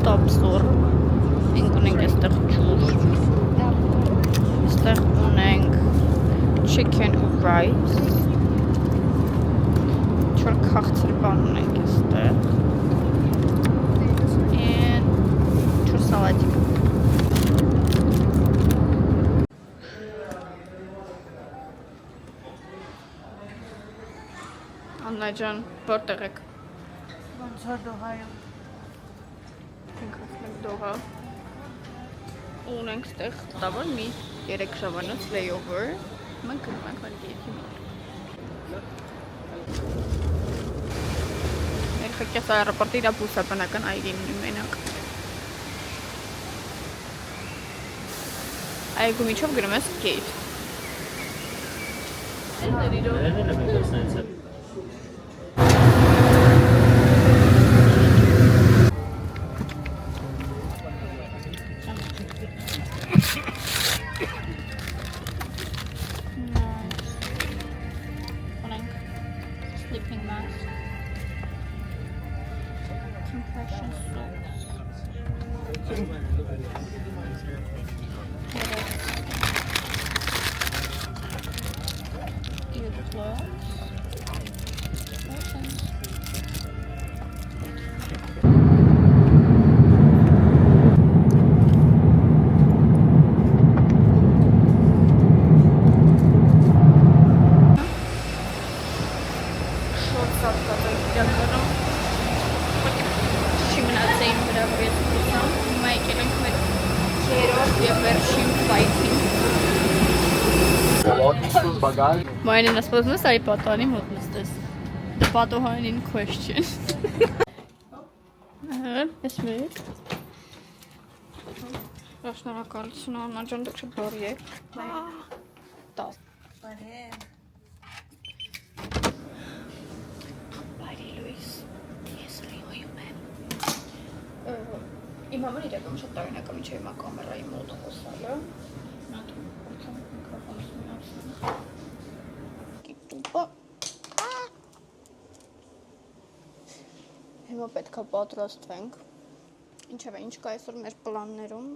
Տապսոր ենք ունենք այստեղ ջուր այստեղ ունենք chicken rice չոր քաղցր բան ունենք այստեղ and չոր սալատիկ Աննա ջան, որտեղ եք? Ոնց որ Դոհայում Ենք ասենք Դոհա ունենք ստեղ տավար մի 3 ժամանոց layover մենք գնում ենք վարկիեքի մոտ Երխակյաս այրապորտի իրա բուսաբանական այգին մենակ այգու միջով գնում ես գեյթ Sleeping mask, compression socks, earplugs, buttons. Mine na spozna sa ipatani motnıstes. The patohan in question. Esmet. Շնորհակալություն Աննա ջան, դուք շփորի եք։ Տաս։ Բարի Լուիս։ Ես լիոյում եմ։ Իմ համար իրական շատ տարօրինակ է միջև հիմա կամերայի մոտ խոսալը։ Նա դու միկրոֆոնը ասում։ Հիմա պետք է պատրաստվենք ինչև է, ինչ կա այսօր մեր պլաններում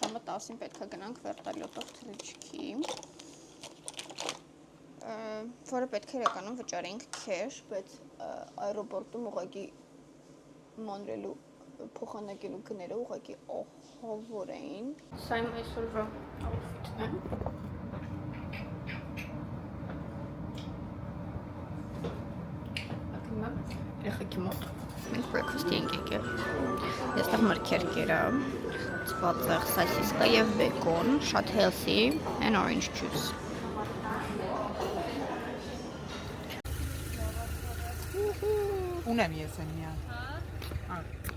ժամը 10-ին պետք է գնանք վերտալյոտով թռիչքի որը պետք է իրականում վճարենք քեշ, բայց այրոպորտում ուղղակի մանրելու փոխանակելու գները ուղղակի ահավոր էին Սա իմ այսօրվա outfit-ն է Երեխեքի մոտ մենք breakfast-ի ենք եկել Այստեղ մրգեր կերա ծվածեղ սոսիսկա եւ բեկոն շատ healthy and orange juice Ունեմ ես այնիա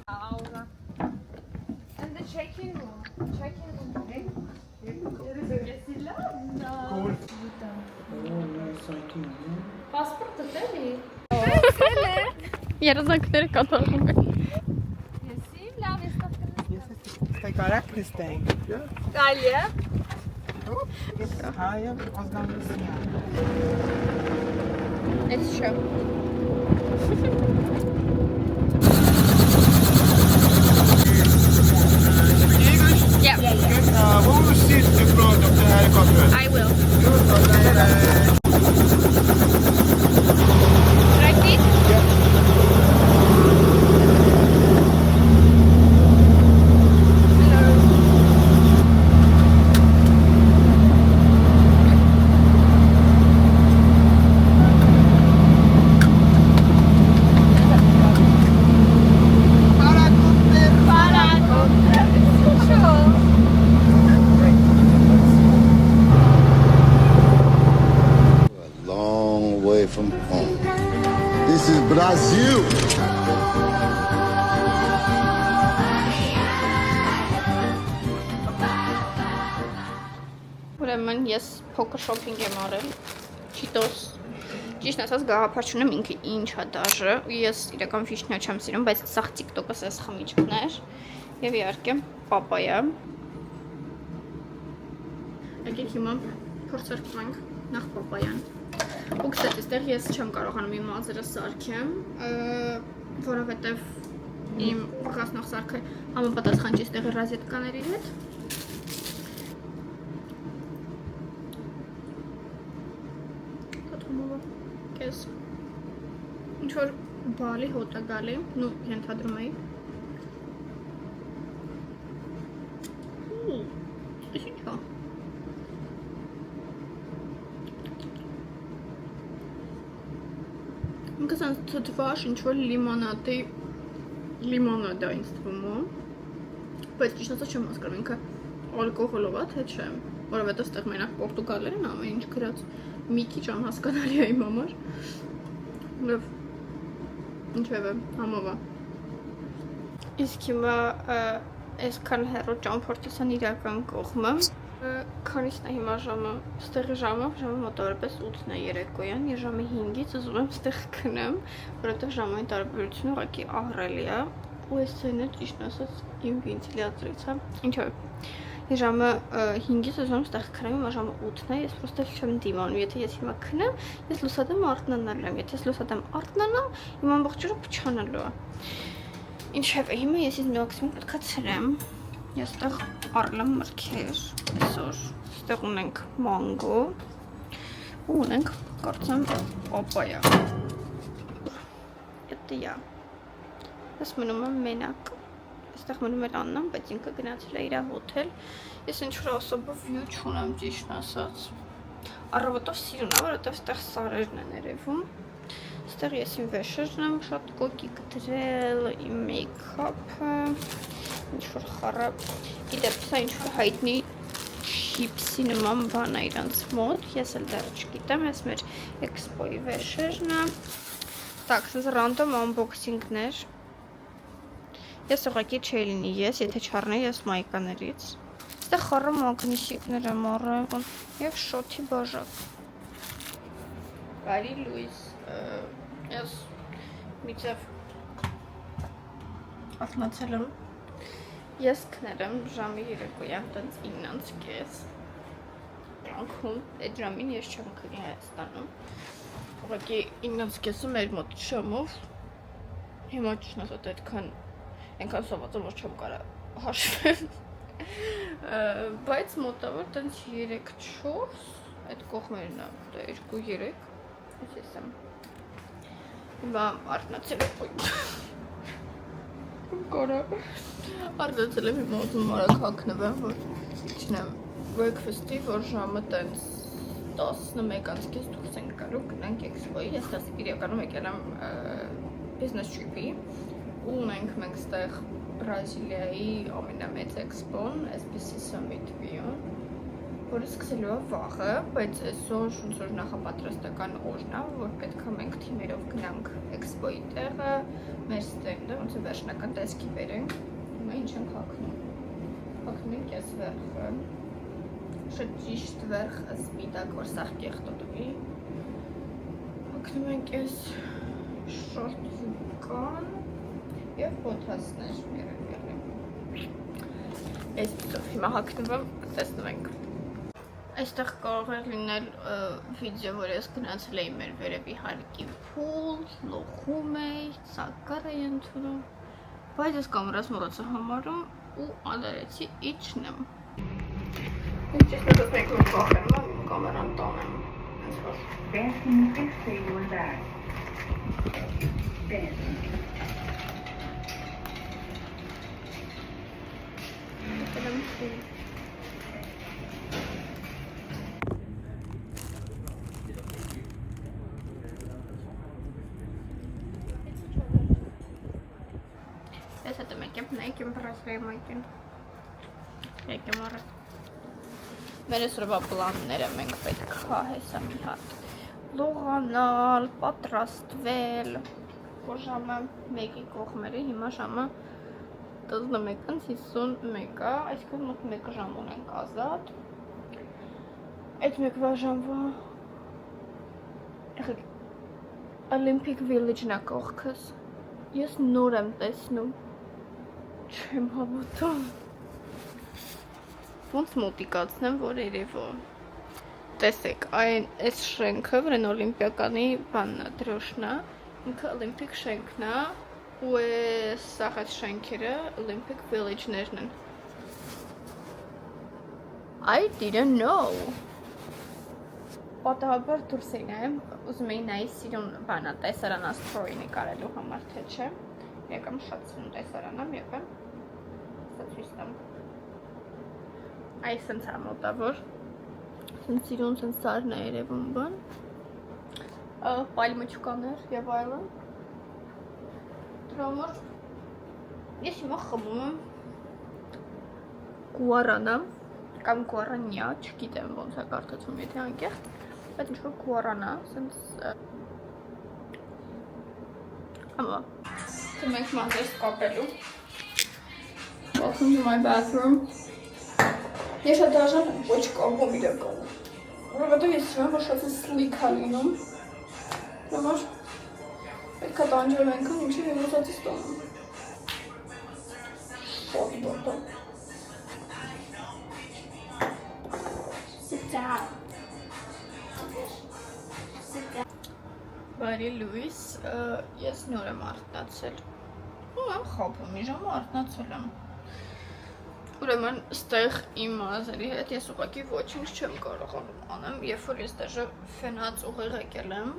Aura. And the check-in room. Pasport դելի։ Երազանքները կատարվում են Եսիմ լավ ես կատարում։ Ես ստե կարակ նստենք Գալի է։ Ես հայը ազգանունիա Let's show Yeah. Who will sit in front of the helicopter? I will. You Like this? A long way from home. This is Brazil. Ուրեմն ես փոքր շոփինգ եմ արել Cheetos Ճիշտ ասած գաղափար չունեմ ինքը ինչ է դաժը Ես իրական վիշնյա չեմ սիրում, բայց սաղ TikTok-ս այս խմիչքներ Եվ իհարկե պապայա Եկեք հիմա Փորձարկում ենք նախ պապայան։ Ու կստати, այստեղ ես չեմ կարողանում իմ մազերը սարքեմ, որովհետև իմ գասնող սարքը համապատասխան չի այստեղի ռազետկաների հետ։ Կոթումովը կես ինչ-որ բալի հոտ է գալի, նու ենթադրում էի։ Ինչ է։ Ինքս անց թթվաշ ինչ-որ լիմոնադ է ինձ թվում է, բայց ճիշտ ասած չեմ հասկանում ինքը ալկոհոլով է, թե չէ, որովհետև այստեղ մենակ պորտուգալերեն ամեն ինչ գրած մի քիչ անհասկանալի է իմ համար, լավ, ինչևէ, համով է։ Իսկ հիմա այսքան հեռու ճամփորդից են իրական կողմը, քանիսն է հիմա ժամը, ստեղի ժամը մոտավորապես 8-ն է երեկոյան, ես ժամը 5-ից ուզում եմ ստեղ քնեմ, որովհետև ժամային տարբերությունը ուղղակի ահռելի է, ու այս ցույցը ճիշտ ասած իմ վենտիլյատորից է, ինչո՞ւ։ Ես ժամը 5-ից ուզում եմ ստեղ քնեմ, հիմա ժամը 8-ն է, ես պրոստը չեմ դիմանում, եթե ես հիմա քնեմ, ես լուսադեմ արթնանալու եմ, եթե ես լուսադեմ արթնանամ, իմ ամբողջ օրը փչանալու է։ Ինչևէ, հիմա ես ինձ մաքսիմում պետք է ցրեմ։ Ես այստեղ առել եմ մրգեր, այսօր այստեղ ունենք մանգո ու ունենք կարծեմ պապայա։ Դա է։ Ես մնում եմ մենակ, այստեղ մնում էր Աննան, բայց ինքը գնացել է իր հոթել։ Ես ինչ-որ ասոբը վյու չունեմ ճիշտ ասած։ Առավոտով սիրուն է, որովհետև այստեղ սարերն են երևում։ Այստեղ ես իմ վեշերն եմ շատ կոկիկ դրել, իմ մեյքափը, ինչ-որ խառը, գիտեմ, սա ինչ-որ հայտնի չիպսի նման բան է իրանց մոտ, ես էլ դեռ չգիտեմ, ես մեր էքսպոյի վեշերն է։ Так, սենց ռանդոմ անբոքսինգներ, ես ուղղակի չի լինի ես, եթե չառնեի ես մայկաներից, այստեղ խառը մագնիսիկներ եմ առել և շոթի բաժակ։ Բարի լույս, ես միցև ասնացել եմ, ես կներ եմ ժամի երեկոյան տենց 9-ից կես, անգում, այդ ժամին ես չեմ կրի Հայաստանում, ուղղակի 9-ից կեսը մեր մոտ ժամով, հիմա ճիշտ ասած այնքան սոված եմ, որ չեմ կարա հաշվեմ, բայց մոտավոր տենց 3-4, այդ կողմերն է, 2-3, ես եմ, հիմա արտնացել եմ, կորա, արտնացել եմ հիմա ուզում մարակ հակնվեմ, որ իջնեմ breakfast-ի, որ ժամը տենց 11-ից կես դուրս ենք գալու, գնանք էքսպոյի, ես իրականում եկել եմ business trip-ի, ու ունենք մենք ստեղ Բրազիլիայի ամենամեծ էքսպոն, SBC Summit View, որը սկսելու է վաղը, բայց այսօր ոնց որ նախապատրաստական օրն է, որ պետք է մենք թիմերով գնանք էքսպոյի տեղը, մեր ստենդը, ոնց որ վերջնական տեսքի բերենք, հիմա ինչ ենք հագնում։ Հագնում ենք այս վերխը, շատ ճիշտ վերխ սպիտակ, որ սաղ կեղտոտվի։ Հագնում ենք այս շորտ զուկան և բոթասներ երևի։ Այսպիսով հիմա հագնում եմ, տեսնում ենք։ Այստեղ կարող է լինել վիդեո, որ ես գնացել էի մեր վերևի հարկի փուլ, լոխում էի, ծակար էի ընդունում, բայց ես կամերաս մոռացա համարում ու անդարեցի իջնեմ։ Ես ճիշտ ասած մեկ որ կախեմ եմ, կամերան տանեմ, հենց որ։ Ես հետո մեկ եմ բրազիլիայի մայքին, եկ եմ առը։ Մեր այսօրվա պլանները մենք պետք է հեսա մի հատ լողանալ, պատրաստվել, որ ժամը մեկի կողմերը, հիմա ժամը 11:51 է, այսքան մոտ 1 ժամ ունենք ազատ, այդ մեկվա ժամվա Olympic Village-ն է կողքս, ես նոր եմ տեսնում, չեմ հավատում, ոնց մոտիկացնեմ, որ երևո, տեսեք, այն այս շենքը վրան օլիմպիականի բանն է, դրոշն է, ինքը Olympic շենքն է, ու սաղ այդ շենքերը Olympic Village-ներն են։ I didn't know։ Պատահաբար դուրս էի նայում, ուզում էի նայի սիրուն բանա, տեսարանա story նկարելու համար, թե չէ։ Եկամ շատ սիրուն տեսարանամ, եկամ։ Սա ցույց տամ։ Այս սենց է մոտավոր։ Սենց սիրուն, սենց սարն է երևում բան։ Պալմաչուկաներ եւ այլն։ Դրա համար ես հիմա խմում եմ գուարանա կամ գուարանյա, չգիտեմ ոնց է կարդացում, եթե անկեղծ, բայց ինչ-որ գուարանա, սենց համա, թե մենք մազերս կապելու։ Welcome to my bathroom։ Ես շատ դաժան ոչ կապում իրականում, որովհետև ես սիրում եմ, որ շատ սլիք է լինում, համար պետք է տանջեմ ենքան, ինչի եմ ուզածից տոնում։ Շատ բոտը։ Բարի լույս, ես նոր եմ արթնացել, ու եմ խապում, մի ժամ արթնացել եմ, ուրեմն ստեղ իմ մազերի հետ ես ուղղակի ոչինչ չեմ կարողանում անեմ, երբ որ ես դաժե ֆենած ուղիղ եկել եմ,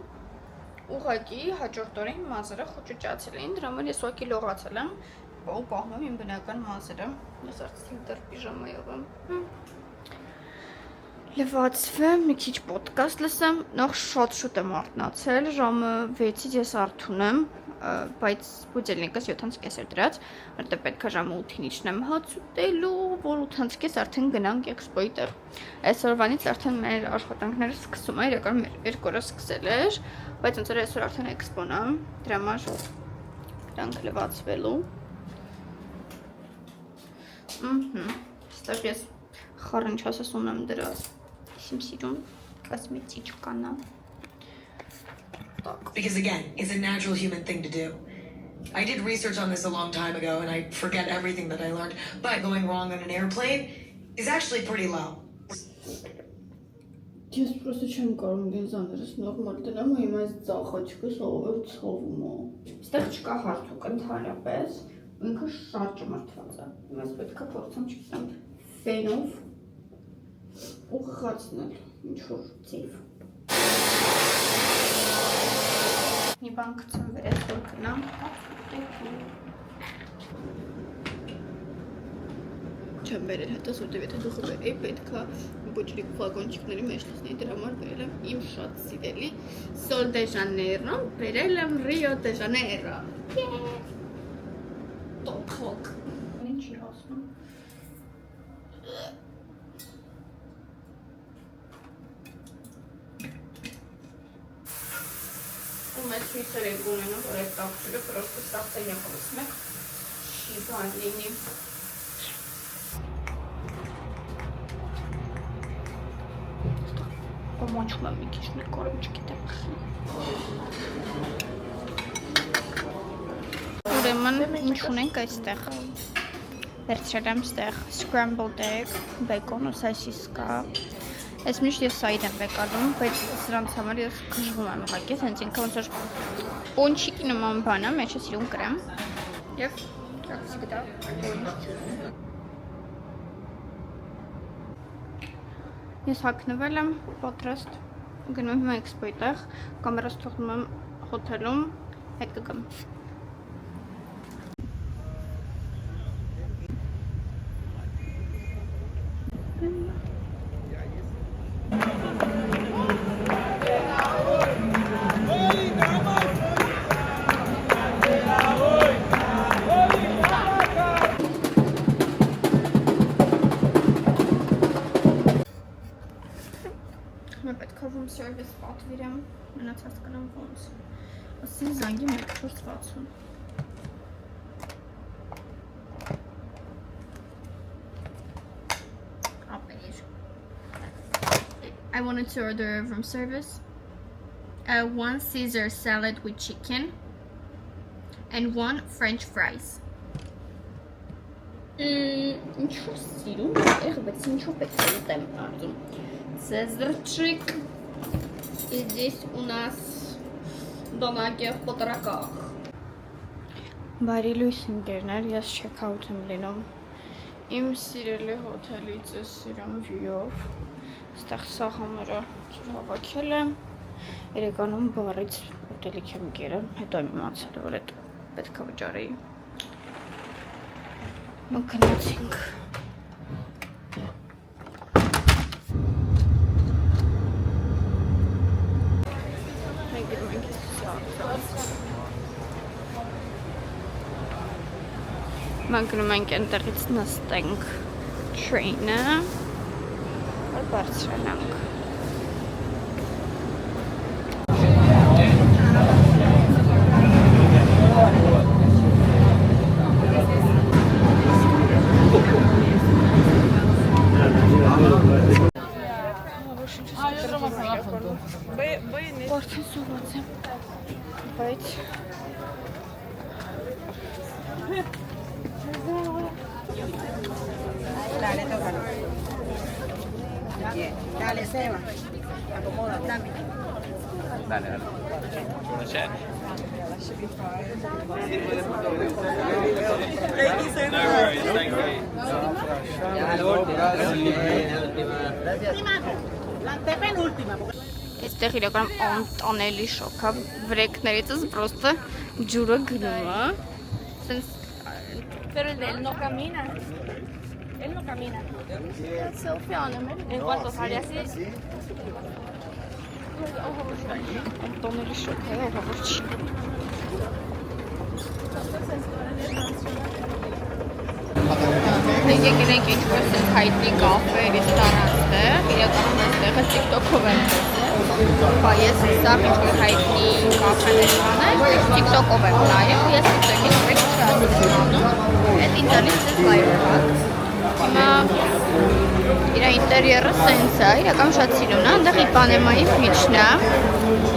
ուղղակի հաջորդ օրին մազերը խոճուճացել էին, դրա համար ես ուղղակի լողացել եմ, ու պահում եմ իմ բնական մազերը, ես արդեն դեռ պիժամայով եմ։ Լվացվեմ, մի քիչ պոդկաստ լսեմ, նախ շատ շուտ եմ արթնացել, ժամը 6-ից ես արթուն եմ, բայց բուդելնիկս 7:30 էր դրած, որտեղ պետք է ժամը 8-ին իջնեմ հաց ուտելու, որ 8:30 արդեն գնանք էքսպոյի տեղ։ Այսօրվանից արդեն մեր աշխատանքները սկսում է, իրական մեր 2 օրը սկսել էր, բայց ոնց որ այսօր արդեն էքսպոն է, դրա համար գրանք լվացվելու։ Ստեղ ես խառնչասս ունեմ դրած։ Իմ սիրուն կոսմետիկան է։ Because again, it's a natural human thing to do. I did research on this a long time ago and I forget everything that I learned, but going wrong on an airplane is actually pretty low. Ես պրոստը չեմ կարում գենզաներս նորմալ դնեմ ու հիմա այս ծախաչկը սովոր ցովում է։ Այստեղ չկա հարթուկ ընդհանրապես, ինքը շատ ճմրթված է։ Հիմա պետք է փորձեմ չգիտեմ ֆենով ուղղացնել ինչ-որ ծիվ։ Մի բան գցեմ վերև, որ գնամ։ Չեմ վերել հետս, որտև եթե դուխը վերեի, պետք է բոճրիկ ֆլագոնչիկների մեջ լսնեի, դրա համար վերել եմ իմ շատ սիրելի Sol de Janeiro, վերել եմ Rio de Janeiro։ Տոփոք։ Ինչի ասում։ У меня чуть-чуть регулярно, вот так, чтобы просто статься не посмех. Шибанини. Помочь вам микишные кормочки так. Ուրեմն ինչ ունենք այստեղ։ Վերցրել եմ այստեղ scrambled egg, բեկոն ու սոսիսկա։ Ես միշտ ես սա իրեմ բեկալում, բայց սրանց համար ես քշվում եմ ուղղակի, հենց ինքը ոնց որ պոնչիկի նման բան է, մեջը սիրուն կրեմ եւ տրակսի գտա։ Ես հագնվել եմ, պատրաստ, գնում եմ հիմա էքսպոյի տեղ, կամերաս թողնում եմ հոթելում, հետ կգամ։ Service պատվիրեմ, մնացած կնամ ոնց։ Ասին զանգի 1:60։ I wanted to order room service. 1 Caesar salad with chicken and 1 French fries. Ինչու սիրում, բայց ինչու պետք է ուտեմ արում։ Цезарчик. И здесь у нас домаги в потраках. Բարի լույս ընկերներ, ես չեքաութ եմ լինում իմ սիրելի հոթելից ես սիրամ վիով ստեղ սաղամերը հավաքել եմ երեկանում բարից ուտելիք եմ կերեմ հետո եմ իմացել որ այդ պետք է վճարեի մկնացինք Մենք գնում ենք այնտեղից նստենք train-ը, որ բարձրանանք։ Որտի սոված եմ, բայց Dale, tócalo. Bien. Dale, Seba. Acomoda, dame. Dale. Wanna chat? No worries, thank you. Այստեղ իրականում անտանելի շոկ է, վրեքներիցս պրոստը ջուրը գնում է, սենց Pero él no camina. Él no camina. selfie անեմ էլ, En cuanto sale así, անտանելի շոկ է, որ չի։ Մենք եկել ենք ինչ-որ սենց հայտնի կաֆե, ռեստորանստեղ, իրականում այստեղը TikTok-ով եմ տեսել, բա ես սաղ ինչ-որ հայտնի կաֆեներ կանել, TikTok-ով եմ նայել, ու ես TikTok-ից վեք չասում անում, այդ ինձալից ես լայրվակ, հիմա իր ինտերիերը սենց է, իրական շատ սիրուն է, այնտեղ Իպանեմայի ֆիչն է,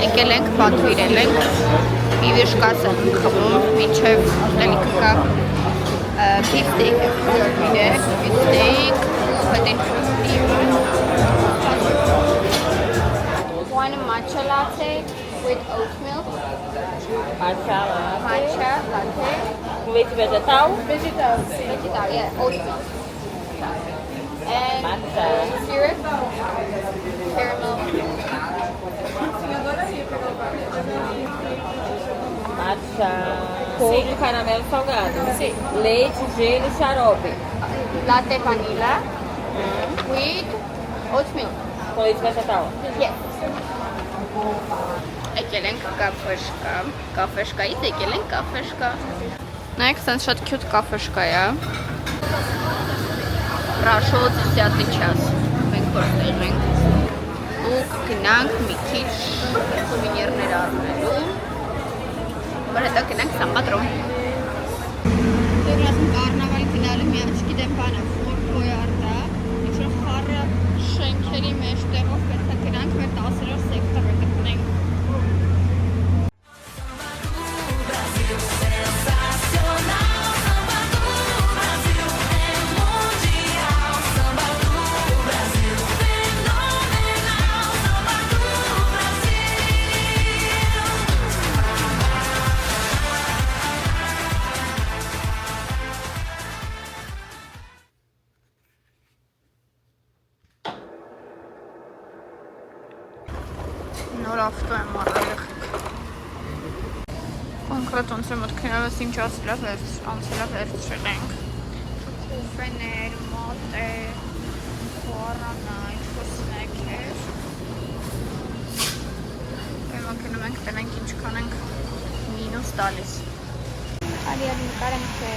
եկել ենք, պատվիրել ենք, պիվիշկաս ենք խմում, մինչև ուտելիքը կա beef steak, beef steak, one matcha latte with oat milk, matcha latte, with vegetal. vegetal, yeah, oat milk, and Matcha. syrup, caramel, Matcha. Coco caramelo salgado. Leite, gelo e xarope. latte vanilla with oat milk. Com leite vegetal. Yes. Եկել ենք կաֆեշկայից եկել ենք կաֆեշկա։ Նայեք, սենց շատ cute կաֆեշկա է։ Պրաշոց սյատի չաս։ Մենք որտեղ ենք։ Ու կգնանք մի քիչ սուվենիրներ առնելու։ Որ հետո գնանք Սամբատրոն։ Դեռ ասում կարնավալ գնալու մի չգիտեմ բանը ֆորքոյ արտա։ Ինչ-որ խառը շենքերի մեջտեղով պետք է գնանք մեր 10-րդ սեկտորը գտնենք։ Նոր ավտո եմ առել կոնկրետ ոնց եմ մտքներս ինչ անցելա վերցրել ենք կուֆեներ, մոտ է, խորանա, ինչ-որ սնեքեր Հիմա գնում ենք տնենք ինչքան ենք մինուս տալիս Ալի նկարենք թե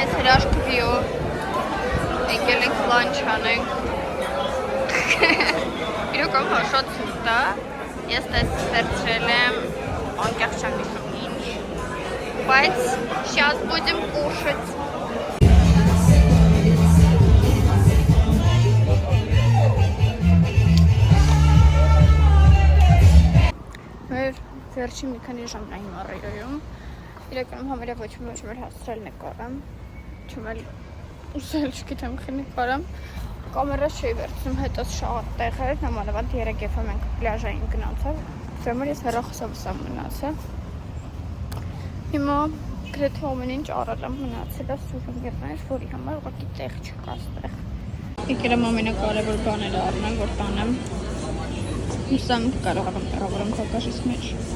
Այս հրաշք վիով եկել ենք լանչ անենք իրոք շատ սուրտ է ես վերցրել եմ անկեղծ չեմ հիշում ինչ բայց сейчас будем кушать. Մեր վերջին մի քանի ժամն այն Մարիոյում իրականում համարյա ոչ մեր հասցրել նկարը, չում էլ ուսել չգիտեմ խի նկարը, կամերա չի վերցնում, հետո շատ տեղ էր, նմանավանդ երեգեվը մենք պլաժային գնացավ, դրամար ես հեռախոսով սամ մնացել, հիմա գրեթե ամեն ինչ առել եմ մնացել է սուրում եղներ, որի համար ուղղակի տեղ չկա ստեղ։ Եկել եմ ամենակարևոր բաները առնեմ, որ տանեմ, սա կարող եմ տեղավորեմ քակաշից մեջ։